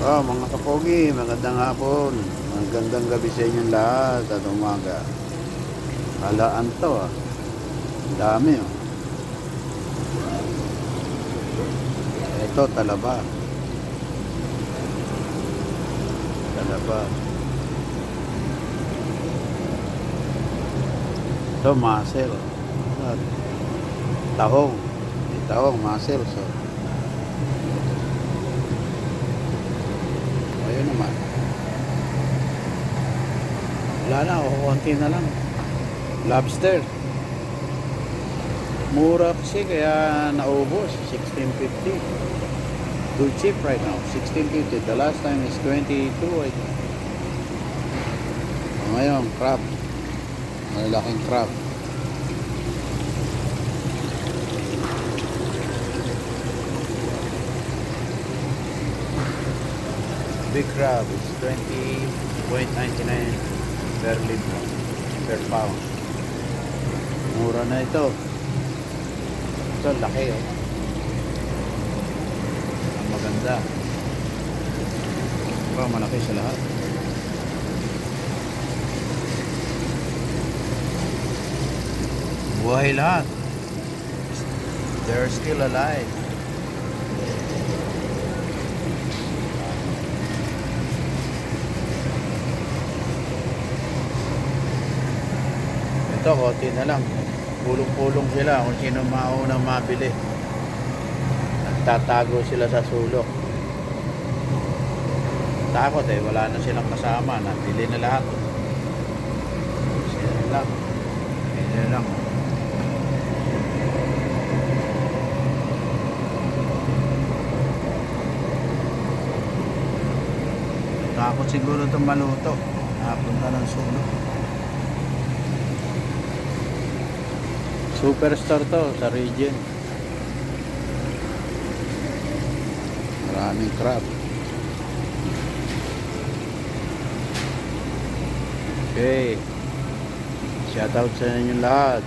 Mga kapogi, magandang hapon. Magandang gabi sa inyong lahat at umaga. Halaan to ah. Ang dami oh. Ito, talaba. Talaba. Ito, muscle. At tahong. May tahong, muscle. So, ayun naman. Wala na, konti na lang. Lobster. Mura kasi kaya naubos. 16.50. Too cheap right now. 16.50. The last time is 22. I think. Ngayon, crab. Malaking crab. Big crab is 20.99 per libra, per pound. Mura na ito. Ito, laki oh. Ang maganda. Malaki sa lahat. Buhay lahat. They're still alive. Ito, konti na lang. Pulong-pulong sila kung sino maunang mabili. Nagtatago sila sa sulok. Takot eh, wala na silang kasama. Nabili na lahat. Sila lang. Sila lang. Takot siguro itong maluto. Napunta ng sulok. Superstar to sa region. Maraming crab. Okay. Shout out sa inyo lahat.